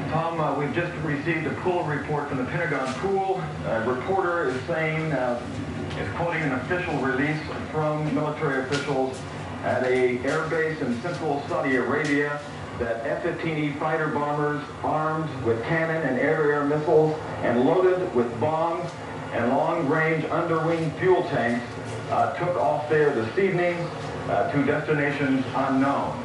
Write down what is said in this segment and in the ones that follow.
Tom, we've just received a pool report from the Pentagon pool. A reporter is saying, is quoting an official release from military officials at a air base in central Saudi Arabia that F-15E fighter bombers armed with cannon and air-to-air missiles and loaded with bombs and long-range underwing fuel tanks took off there this evening to destinations unknown.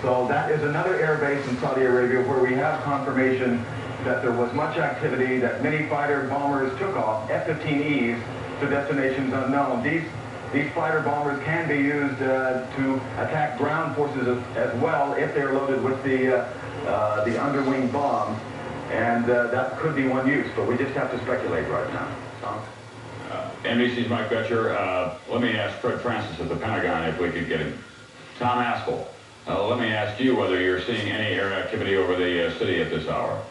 So that is another air base in Saudi Arabia where we have confirmation that there was much activity, that many fighter bombers took off, F-15Es, to destinations unknown. These fighter bombers can be used to attack ground forces as well if they're loaded with the underwing bombs, and that could be one use, but we just have to speculate right now. Tom? NBC's Mike Boettcher. Let me ask Fred Francis of the Pentagon if we could get him. Tom Aspell, let me ask you whether you're seeing any air activity over the city at this hour.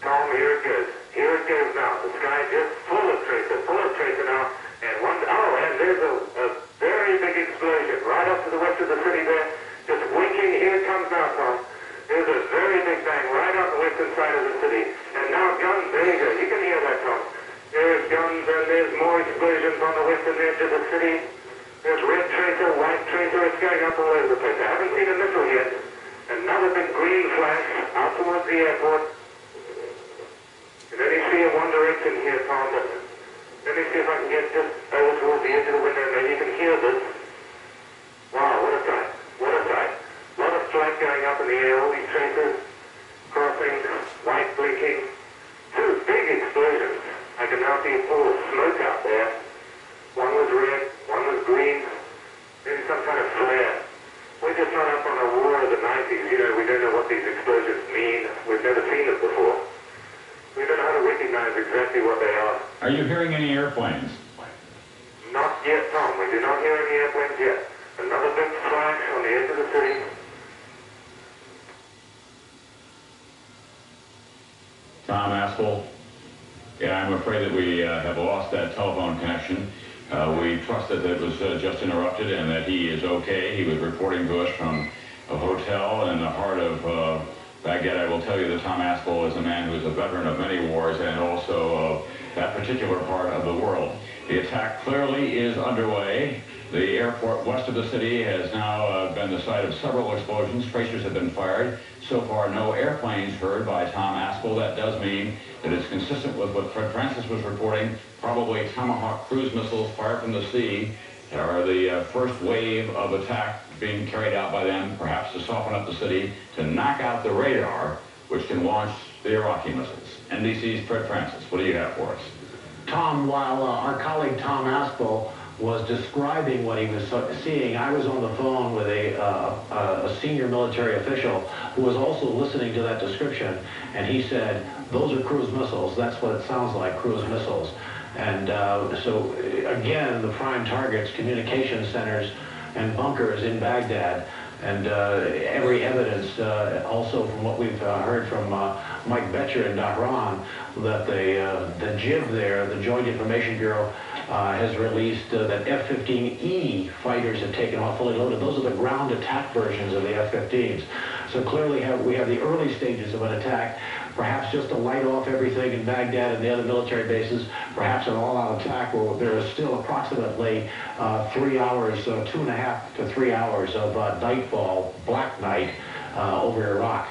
Tom, here it goes. Here it goes now. The sky just full of tracer now. And there's a very big explosion right up to the west of the city there. Just winking. Here it comes now, Tom. There's a very big bang right on the western side of the city. And now guns, there you go. You can hear that, Tom. There's guns and there's more explosions on the western edge of the city. There's red tracer, white tracer. It's going up all over the place. I haven't seen a missile yet. Another big green flash out towards the airport. You can only see in one direction here, Tom, but let me see if I can get just over towards the edge of the window. Maybe you can hear this. Wow, what a sight. What a sight. A lot of flight going up in the air, all these tracers crossing, white blinking. Two big explosions. I can now see a pool of smoke out there. One was red, one was green. Maybe some kind of flare. We're just not up on a war of the 90s. You know, we don't know what these explosions mean. We've never seen it before. We don't know how to recognize exactly what they are. Are you hearing any airplanes? Not yet, Tom. We do not hear any airplanes yet. Another big flash on the edge of the city. Tom Aspell? Yeah, I'm afraid that we have lost that telephone connection. We trust that it was just interrupted and that he is okay. He was reporting to us from a hotel in the heart of Baghdad. I will tell you that Tom Aspell is a man who is a veteran of many wars and also of that particular part of the world. The attack clearly is underway. The airport west of the city has now been the site of several explosions. Tracers have been fired. So far, no airplanes heard by Tom Aspell. That does mean that it's consistent with what Fred Francis was reporting. Probably Tomahawk cruise missiles fired from the sea are the first wave of attack being carried out by them, perhaps to soften up the city, to knock out the radar, which can launch the Iraqi missiles. NBC's Fred Francis, what do you have for us? Tom, while our colleague Tom Aspell was describing what he was seeing, I was on the phone with a senior military official who was also listening to that description, and he said, those are cruise missiles. That's what it sounds like, cruise missiles. And so, again, the prime targets, communication centers and bunkers in Baghdad, and every evidence, also from what we've heard from Mike Boettcher in Dhahran, that the JIB there, the Joint Information Bureau, has released that F-15E fighters have taken off fully loaded. Those are the ground attack versions of the F-15s. So clearly we have the early stages of an attack, perhaps just to light off everything in Baghdad and the other military bases, perhaps an all-out attack where there is still approximately 3 hours, 2.5 to 3 hours of nightfall, black night, over Iraq.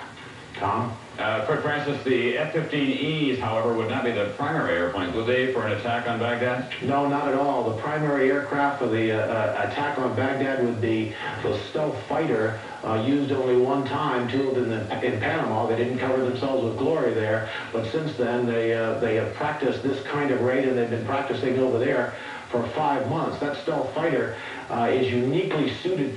Tom? Fred Francis, the F-15Es, however, would not be the primary airplanes, would they, for an attack on Baghdad? No, not at all. The primary aircraft for the attack on Baghdad would be the stealth fighter, used only one time, two of them in Panama. They didn't cover themselves with glory there, but since then they have practiced this kind of raid, and they've been practicing over there for 5 months. That stealth fighter is uniquely suited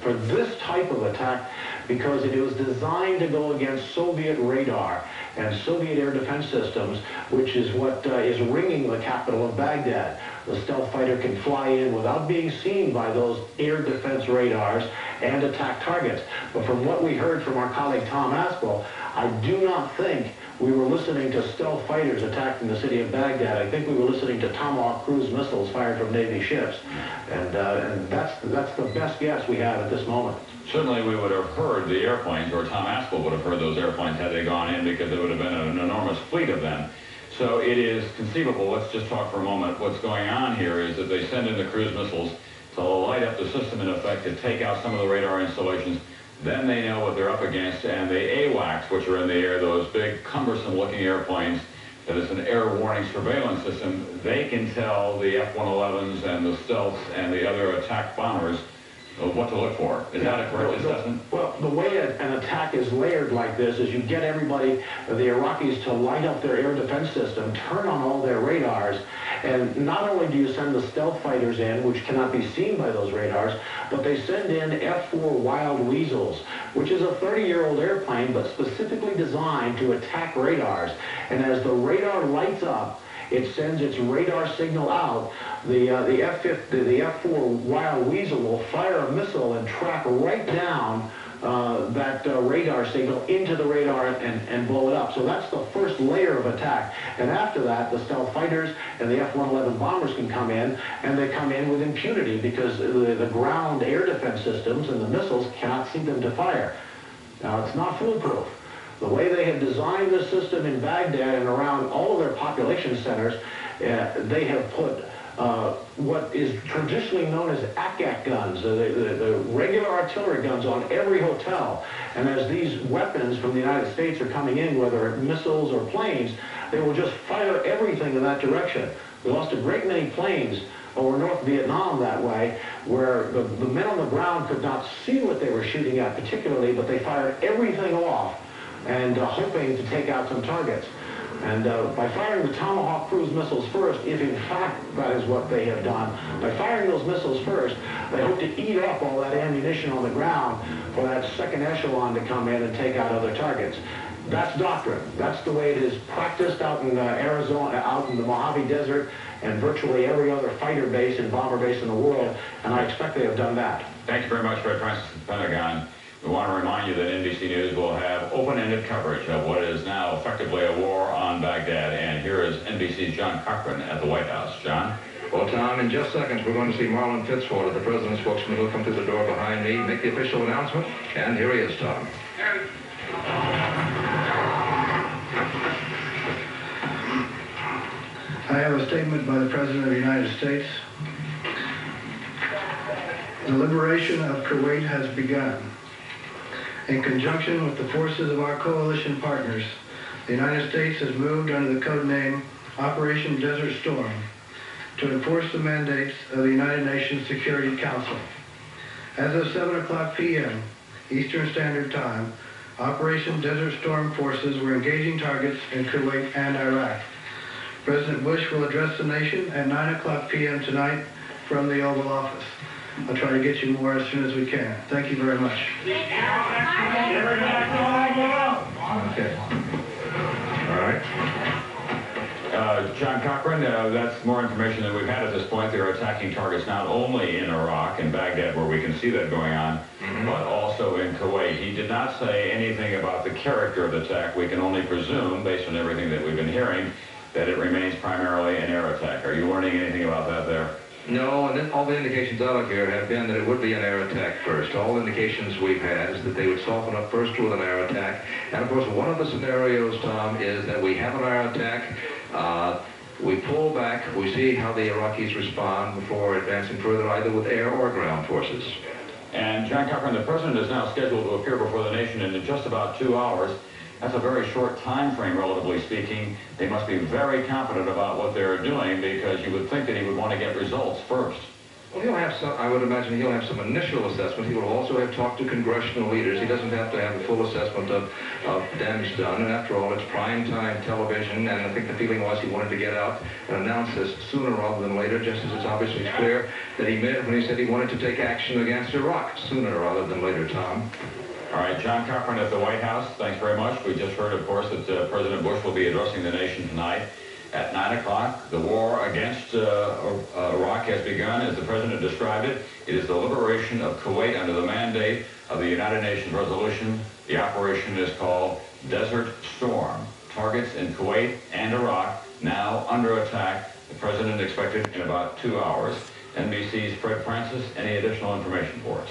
for this type of attack because it was designed to go against Soviet radar and Soviet air defense systems, which is what is ringing the capital of Baghdad. The stealth fighter can fly in without being seen by those air defense radars and attack targets. But from what we heard from our colleague Tom Aspell, I do not think we were listening to stealth fighters attacking the city of Baghdad. I think we were listening to Tomahawk cruise missiles fired from Navy ships. And that's the best guess we have at this moment. Certainly we would have heard the airplanes, or Tom Aspell would have heard those airplanes had they gone in, because there would have been an enormous fleet of them. So it is conceivable. Let's just talk for a moment. What's going on here is that they send in the cruise missiles to light up the system, in effect, to take out some of the radar installations. Then they know what they're up against, and the AWACS, which are in the air, those big, cumbersome-looking airplanes, that is an air warning surveillance system, they can tell the F-111s and the stealths and the other attack bombers what to look for. Is that a correct assessment? Well, the way an attack is layered like this is you get everybody, the Iraqis, to light up their air defense system, turn on all their radars, and not only do you send the stealth fighters in, which cannot be seen by those radars, but they send in F-4 Wild Weasels, which is a 30-year-old airplane, but specifically designed to attack radars. And as the radar lights up, it sends its radar signal out. The F-4 Wild Weasel will fire a missile and track right down that radar signal into the radar and blow it up. So that's the first layer of attack. And after that, the stealth fighters and the F-111 bombers can come in, and they come in with impunity because the ground air defense systems and the missiles cannot see them to fire. Now, it's not foolproof. The way they have designed the system in Baghdad and around all of their population centers, they have put what is traditionally known as ACAC guns, the regular artillery guns, on every hotel. And as these weapons from the United States are coming in, whether missiles or planes, they will just fire everything in that direction. We lost a great many planes over North Vietnam that way, where the men on the ground could not see what they were shooting at particularly, but they fired everything off and hoping to take out some targets. And by firing the Tomahawk cruise missiles first, if in fact that is what they have done, by firing those missiles first, they hope to eat up all that ammunition on the ground for that second echelon to come in and take out other targets. That's doctrine. That's the way it is practiced out in Arizona, out in the Mojave Desert, and virtually every other fighter base and bomber base in the world, and I expect they have done that. Thank you very much, Fred Francis of the Pentagon. We want to remind you that NBC News will have open-ended coverage of what is now effectively a war on Baghdad. And here is NBC's John Cochran at the White House. John? Well, Tom, in just seconds, we're going to see Marlon Fitzwater, the president's spokesman, who will come through the door behind me, make the official announcement. And here he is, Tom. I have a statement by the President of the United States. The liberation of Kuwait has begun. In conjunction with the forces of our coalition partners, the United States has moved under the code name Operation Desert Storm to enforce the mandates of the United Nations Security Council. As of 7:00 p.m. Eastern Standard Time, Operation Desert Storm forces were engaging targets in Kuwait and Iraq. President Bush will address the nation at 9:00 p.m. tonight from the Oval Office. I'll try to get you more as soon as we can. Thank you very much. Okay. All right. John Cochran, that's more information than we've had at this point. They're attacking targets not only in Iraq and Baghdad, where we can see that going on, but also in Kuwait. He did not say anything about the character of the attack. We can only presume, based on everything that we've been hearing, that it remains primarily an air attack. Are you learning anything about that there? No, and then all the indications out of here have been that it would be an air attack first. All indications we've had is that they would soften up first with an air attack. And of course, one of the scenarios, Tom, is that we have an air attack, we pull back, we see how the Iraqis respond before advancing further, either with air or ground forces. And John Cochran, the president is now scheduled to appear before the nation in just about 2 hours. That's a very short time frame, relatively speaking. They must be very confident about what they're doing, because you would think that he would want to get results first. Well, he'll have some, I would imagine he'll have some initial assessment. He will also have talked to congressional leaders. He doesn't have to have a full assessment of damage done. And after all, it's prime-time television, and I think the feeling was he wanted to get out and announce this sooner rather than later, just as it's obviously clear that he meant when he said he wanted to take action against Iraq sooner rather than later, Tom. All right, John Cochran at the White House, thanks very much. We just heard, of course, that President Bush will be addressing the nation tonight. At 9 o'clock, the war against Iraq has begun, as the President described it. It is the liberation of Kuwait under the mandate of the United Nations resolution. The operation is called Desert Storm. Targets in Kuwait and Iraq now under attack. The President expected in about 2 hours. NBC's Fred Francis, any additional information for us?